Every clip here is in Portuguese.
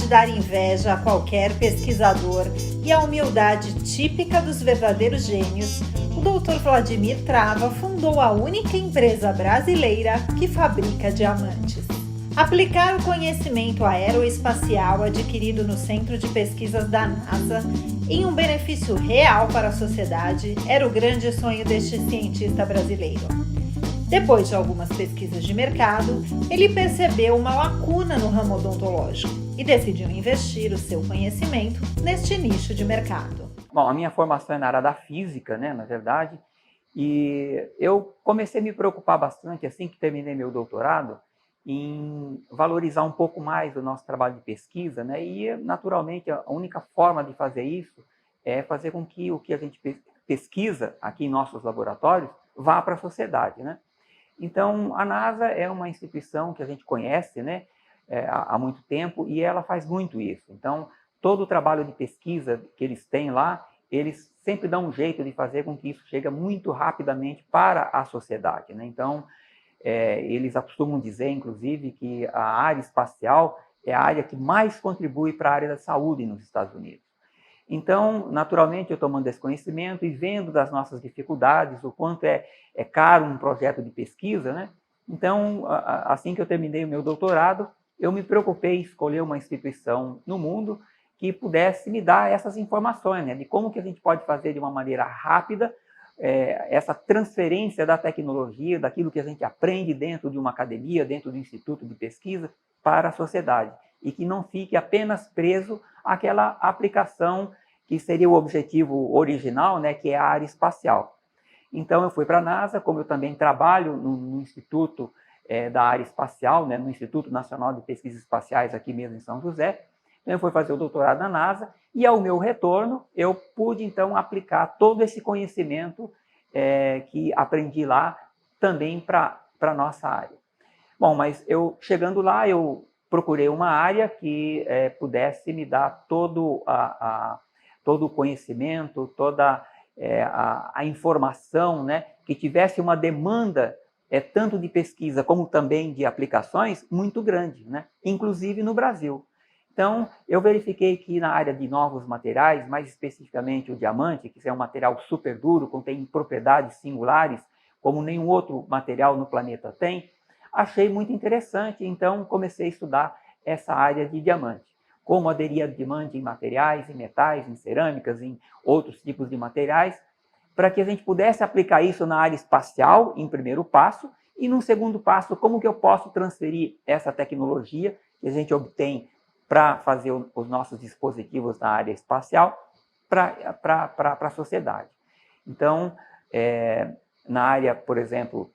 pode dar inveja a qualquer pesquisador e a humildade típica dos verdadeiros gênios, o Dr. Vladimir Trava fundou a única empresa brasileira que fabrica diamantes. Aplicar o conhecimento aeroespacial adquirido no Centro de Pesquisas da NASA em um benefício real para a sociedade era o grande sonho deste cientista brasileiro. Depois de algumas pesquisas de mercado, ele percebeu uma lacuna no ramo odontológico e decidiu investir o seu conhecimento neste nicho de mercado. Bom, a minha formação é na área da física, né, na verdade, e eu comecei a me preocupar bastante, assim que terminei meu doutorado, em valorizar um pouco mais o nosso trabalho de pesquisa, né, e, naturalmente, a única forma de fazer isso é fazer com que o que a gente pesquisa aqui em nossos laboratórios vá para a sociedade, né? Então, a NASA é uma instituição que a gente conhece, né, há muito tempo, e ela faz muito isso. Então, todo o trabalho de pesquisa que eles têm lá, eles sempre dão um jeito de fazer com que isso chegue muito rapidamente para a sociedade, né? Então, eles costumam dizer, inclusive, que a área espacial é a área que mais contribui para a área da saúde nos Estados Unidos. Então, naturalmente, eu tomando esse conhecimento e vendo das nossas dificuldades, o quanto é caro um projeto de pesquisa, né? Então, assim que eu terminei o meu doutorado, eu me preocupei em escolher uma instituição no mundo que pudesse me dar essas informações, né? De como que a gente pode fazer de uma maneira rápida essa transferência da tecnologia, daquilo que a gente aprende dentro de uma academia, dentro de um instituto de pesquisa, para a sociedade. E que não fique apenas preso àquela aplicação que seria o objetivo original, né, que é a área espacial. Então, eu fui para a NASA, como eu também trabalho no Instituto da área espacial, né, no Instituto Nacional de Pesquisas Espaciais, aqui mesmo em São José. Então, eu fui fazer o doutorado na NASA, e ao meu retorno, eu pude, então, aplicar todo esse conhecimento que aprendi lá também para a nossa área. Bom, mas eu, chegando lá, eu procurei uma área que pudesse me dar todo o conhecimento, toda a informação, né, que tivesse uma demanda tanto de pesquisa como também de aplicações muito grande, né, inclusive no Brasil. Então, eu verifiquei que na área de novos materiais, mais especificamente o diamante, que é um material super duro, contém propriedades singulares, como nenhum outro material no planeta tem, achei muito interessante, então comecei a estudar essa área de diamante. Como aderir a diamante em materiais, em metais, em cerâmicas, em outros tipos de materiais, para que a gente pudesse aplicar isso na área espacial, em primeiro passo, e num segundo passo, como que eu posso transferir essa tecnologia que a gente obtém para fazer os nossos dispositivos na área espacial para a sociedade. Então, na área, por exemplo,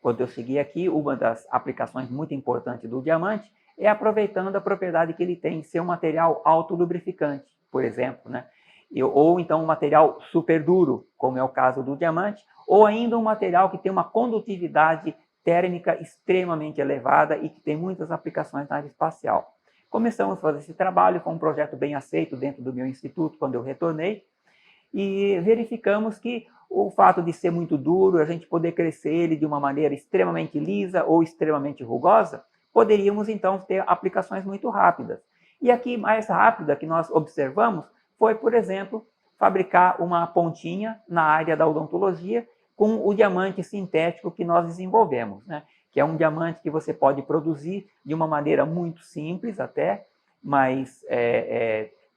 quando eu cheguei aqui, uma das aplicações muito importantes do diamante é aproveitando a propriedade que ele tem em ser um material autolubrificante, por exemplo, né? Ou então um material super duro, como é o caso do diamante, ou ainda um material que tem uma condutividade térmica extremamente elevada e que tem muitas aplicações na área espacial. Começamos a fazer esse trabalho, foi um projeto bem aceito dentro do meu instituto quando eu retornei, e verificamos que o fato de ser muito duro, a gente poder crescer ele de uma maneira extremamente lisa ou extremamente rugosa, poderíamos então ter aplicações muito rápidas. E aqui, mais rápida que nós observamos foi, por exemplo, fabricar uma pontinha na área da odontologia com o diamante sintético que nós desenvolvemos, né? Que é um diamante que você pode produzir de uma maneira muito simples até, mas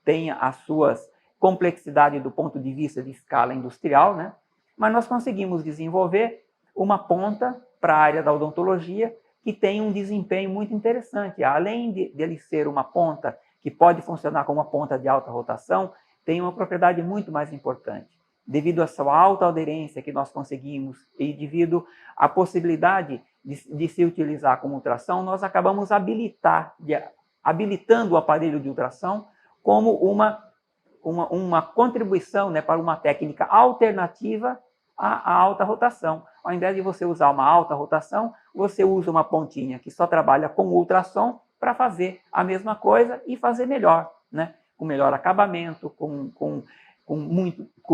tem as suas complexidades do ponto de vista de escala industrial, né? Mas nós conseguimos desenvolver uma ponta para a área da odontologia que tem um desempenho muito interessante. Além de ele ser uma ponta que pode funcionar como uma ponta de alta rotação, tem uma propriedade muito mais importante. Devido à sua alta aderência que nós conseguimos e devido à possibilidade de se utilizar como ultrassom, nós acabamos habilitando o aparelho de ultrassom como uma contribuição, né, para uma técnica alternativa à alta rotação. Ao invés de você usar uma alta rotação, você usa uma pontinha que só trabalha com ultrassom para fazer a mesma coisa e fazer melhor, né? Com melhor acabamento, com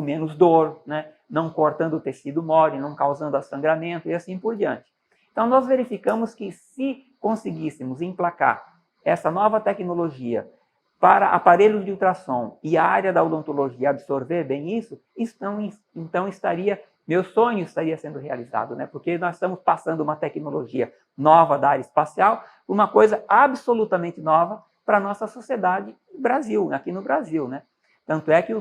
menos dor, né? Não cortando o tecido mole, não causando sangramento e assim por diante. Então, nós verificamos que se conseguíssemos emplacar essa nova tecnologia para aparelhos de ultrassom e a área da odontologia absorver bem isso, então meu sonho estaria sendo realizado, né? Porque nós estamos passando uma tecnologia nova da área espacial, uma coisa absolutamente nova para a nossa sociedade aqui no Brasil, né? Tanto é que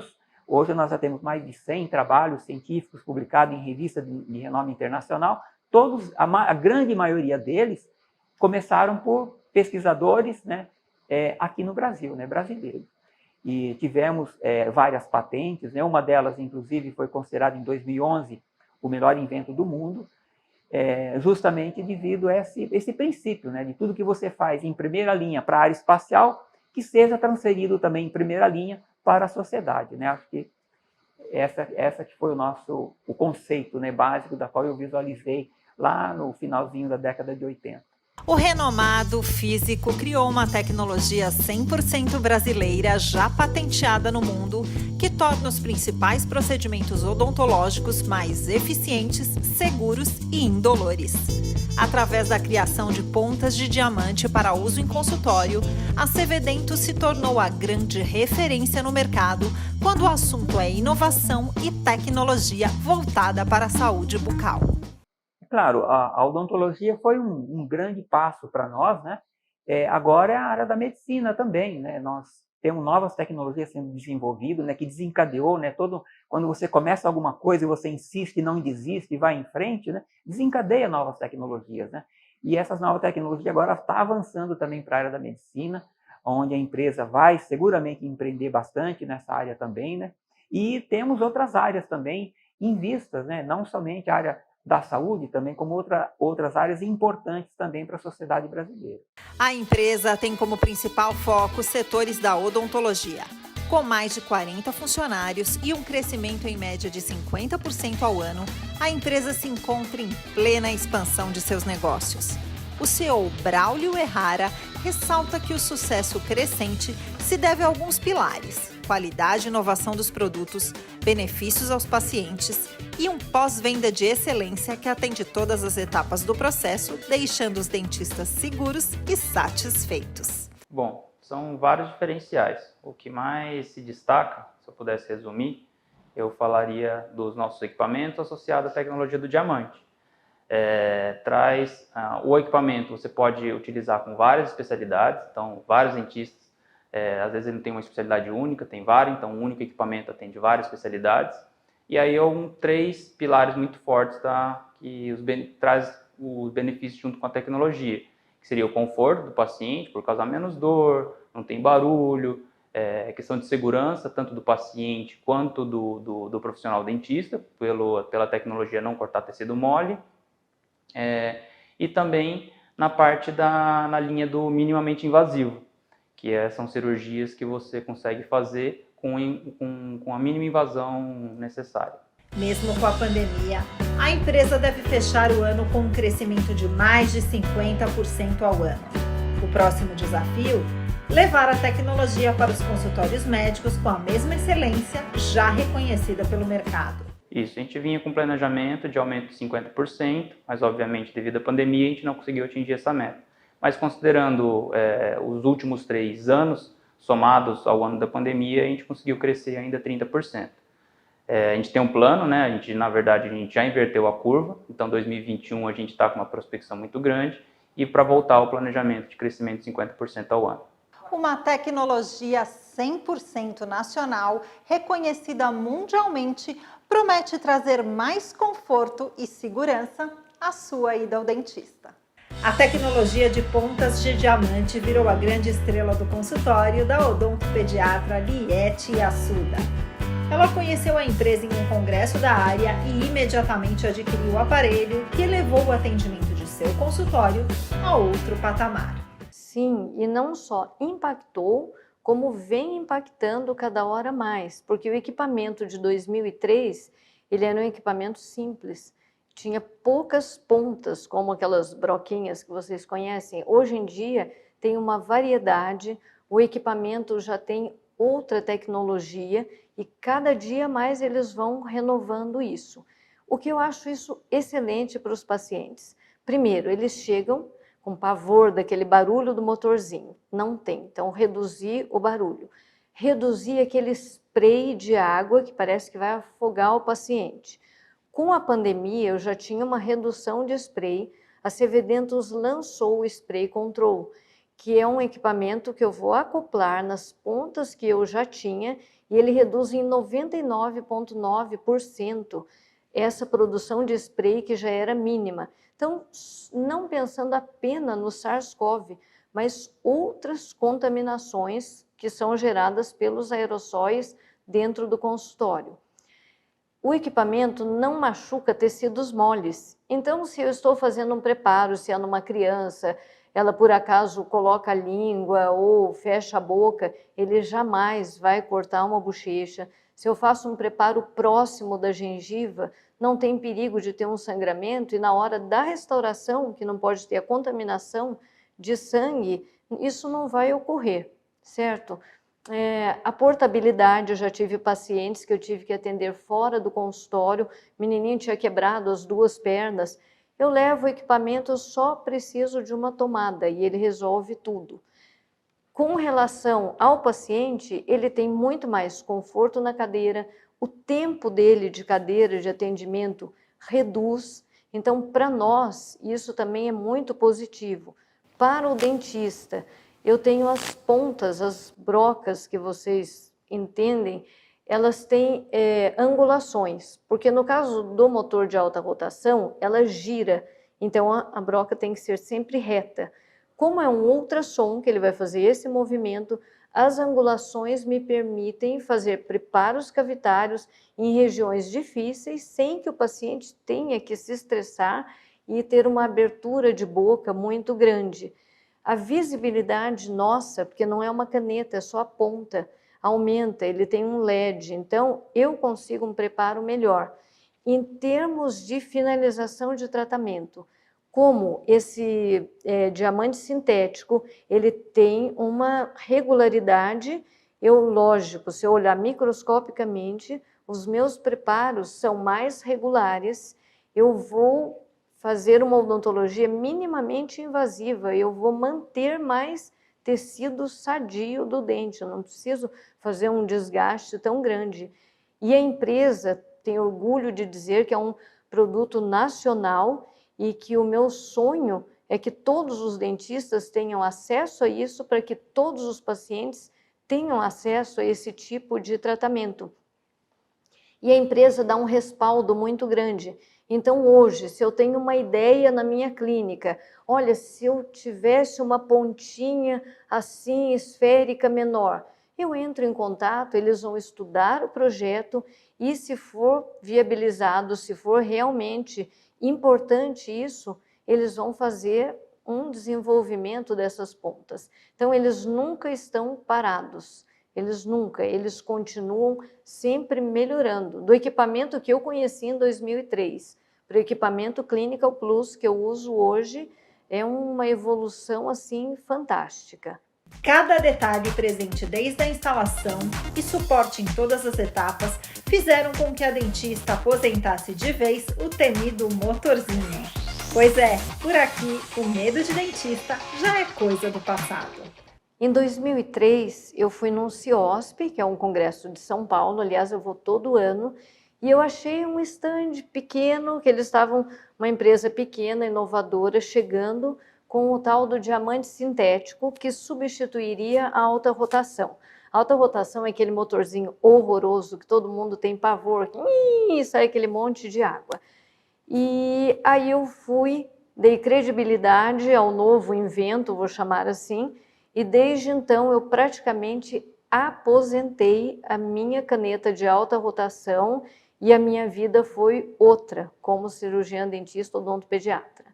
hoje nós já temos mais de 100 trabalhos científicos publicados em revistas de renome internacional, a grande maioria deles começaram por pesquisadores, né, aqui no Brasil, né, brasileiros. E tivemos várias patentes, né, uma delas, inclusive, foi considerada em 2011 o melhor invento do mundo, justamente devido a esse princípio, né, de tudo que você faz em primeira linha para a área espacial, que seja transferido também em primeira linha para a sociedade, né? Acho que essa que foi o conceito, né, básico da qual eu visualizei lá no finalzinho da década de 80. O renomado físico criou uma tecnologia 100% brasileira, já patenteada no mundo, que torna os principais procedimentos odontológicos mais eficientes, seguros e indolores. Através da criação de pontas de diamante para uso em consultório, a CV-Dento se tornou a grande referência no mercado quando o assunto é inovação e tecnologia voltada para a saúde bucal. Claro, a odontologia foi um grande passo para nós, né? Agora é a área da medicina também, né? Nós temos novas tecnologias sendo desenvolvidas, né? Que desencadeou, né? Quando você começa alguma coisa e você insiste, não desiste e vai em frente, né? Desencadeia novas tecnologias, né? E essas novas tecnologias agora estão avançando também para a área da medicina, onde a empresa vai seguramente empreender bastante nessa área também, né? E temos outras áreas também em vistas, né? Não somente a área da saúde, também como outras áreas importantes também para a sociedade brasileira. A empresa tem como principal foco os setores da odontologia. Com mais de 40 funcionários e um crescimento em média de 50% ao ano, a empresa se encontra em plena expansão de seus negócios. O CEO Braulio Errara ressalta que o sucesso crescente se deve a alguns pilares: qualidade e inovação dos produtos, benefícios aos pacientes e um pós-venda de excelência que atende todas as etapas do processo, deixando os dentistas seguros e satisfeitos. Bom, são vários diferenciais. O que mais se destaca, se eu pudesse resumir, eu falaria dos nossos equipamentos associados à tecnologia do diamante. O equipamento você pode utilizar com várias especialidades, então vários dentistas, às vezes ele não tem uma especialidade única, tem várias, então um único equipamento atende várias especialidades. E aí 3 pilares muito fortes que traz os benefícios junto com a tecnologia, que seria o conforto do paciente, por causar menos dor, não tem barulho, questão de segurança, tanto do paciente quanto do profissional dentista, pela tecnologia não cortar tecido mole, e também na parte na linha do minimamente invasivo, que são cirurgias que você consegue fazer com a mínima invasão necessária. Mesmo com a pandemia, a empresa deve fechar o ano com um crescimento de mais de 50% ao ano. O próximo desafio? Levar a tecnologia para os consultórios médicos com a mesma excelência já reconhecida pelo mercado. Isso, a gente vinha com planejamento de aumento de 50%, mas obviamente devido à pandemia a gente não conseguiu atingir essa meta. Mas considerando os últimos 3 anos, somados ao ano da pandemia, a gente conseguiu crescer ainda 30%. A gente tem um plano, né? Na verdade, a gente já inverteu a curva, então 2021 a gente está com uma prospecção muito grande e para voltar ao planejamento de crescimento de 50% ao ano. Uma tecnologia 100% nacional, reconhecida mundialmente, promete trazer mais conforto e segurança à sua ida ao dentista. A tecnologia de pontas de diamante virou a grande estrela do consultório da odontopediatra Liette Assuda. Ela conheceu a empresa em um congresso da área e imediatamente adquiriu o aparelho que elevou o atendimento de seu consultório a outro patamar. Sim, e não só impactou, como vem impactando cada hora mais, porque o equipamento de 2003, ele era um equipamento simples, tinha poucas pontas, como aquelas broquinhas que vocês conhecem. Hoje em dia tem uma variedade, o equipamento já tem outra tecnologia e cada dia mais eles vão renovando isso. O que eu acho isso excelente para os pacientes. Primeiro, eles chegam com pavor daquele barulho do motorzinho. Não tem. Então, reduzir o barulho. Reduzir aquele spray de água que parece que vai afogar o paciente. Com a pandemia, eu já tinha uma redução de spray. A CV Dentus lançou o Spray Control, que é um equipamento que eu vou acoplar nas pontas que eu já tinha e ele reduz em 99,9% essa produção de spray que já era mínima. Então, não pensando apenas no SARS-CoV, mas outras contaminações que são geradas pelos aerossóis dentro do consultório. O equipamento não machuca tecidos moles. Então, se eu estou fazendo um preparo, se é numa criança, ela por acaso coloca a língua ou fecha a boca, ele jamais vai cortar uma bochecha. Se eu faço um preparo próximo da gengiva, não tem perigo de ter um sangramento e na hora da restauração, que não pode ter a contaminação de sangue, isso não vai ocorrer, certo? A portabilidade, eu já tive pacientes que eu tive que atender fora do consultório, o menininho tinha quebrado as 2 pernas, eu levo o equipamento, eu só preciso de uma tomada e ele resolve tudo. Com relação ao paciente, ele tem muito mais conforto na cadeira, o tempo dele de cadeira de atendimento reduz, então para nós isso também é muito positivo. Para o dentista, eu tenho as pontas, as brocas que vocês entendem, elas têm angulações, porque no caso do motor de alta rotação, ela gira, então a broca tem que ser sempre reta. Como é um ultrassom que ele vai fazer esse movimento, as angulações me permitem fazer preparos cavitários em regiões difíceis, sem que o paciente tenha que se estressar e ter uma abertura de boca muito grande. A visibilidade nossa, porque não é uma caneta, é só a ponta, aumenta, ele tem um LED, então eu consigo um preparo melhor. Em termos de finalização de tratamento, como esse diamante sintético, ele tem uma regularidade, lógico, se eu olhar microscopicamente, os meus preparos são mais regulares, eu vou fazer uma odontologia minimamente invasiva, eu vou manter mais tecido sadio do dente, eu não preciso fazer um desgaste tão grande. E a empresa tem orgulho de dizer que é um produto nacional e que o meu sonho é que todos os dentistas tenham acesso a isso para que todos os pacientes tenham acesso a esse tipo de tratamento. E a empresa dá um respaldo muito grande. Então, hoje, se eu tenho uma ideia na minha clínica, olha, se eu tivesse uma pontinha assim, esférica, menor, eu entro em contato, eles vão estudar o projeto e se for viabilizado, se for realmente importante isso, eles vão fazer um desenvolvimento dessas pontas. Então, eles nunca estão parados. Eles continuam sempre melhorando. Do equipamento que eu conheci em 2003 para o equipamento Clinical Plus que eu uso hoje, é uma evolução assim fantástica. Cada detalhe presente desde a instalação e suporte em todas as etapas fizeram com que a dentista aposentasse de vez o temido motorzinho. Pois é, por aqui o medo de dentista já é coisa do passado. Em 2003, eu fui num CIOSP, que é um congresso de São Paulo, aliás, eu vou todo ano, e eu achei um stand pequeno, que eles estavam, uma empresa pequena, inovadora, chegando com o tal do diamante sintético, que substituiria a alta rotação. A alta rotação é aquele motorzinho horroroso, que todo mundo tem pavor, que sai aquele monte de água. E aí eu fui, dei credibilidade ao novo invento, vou chamar assim, e desde então eu praticamente aposentei a minha caneta de alta rotação e a minha vida foi outra, como cirurgiã dentista odontopediatra.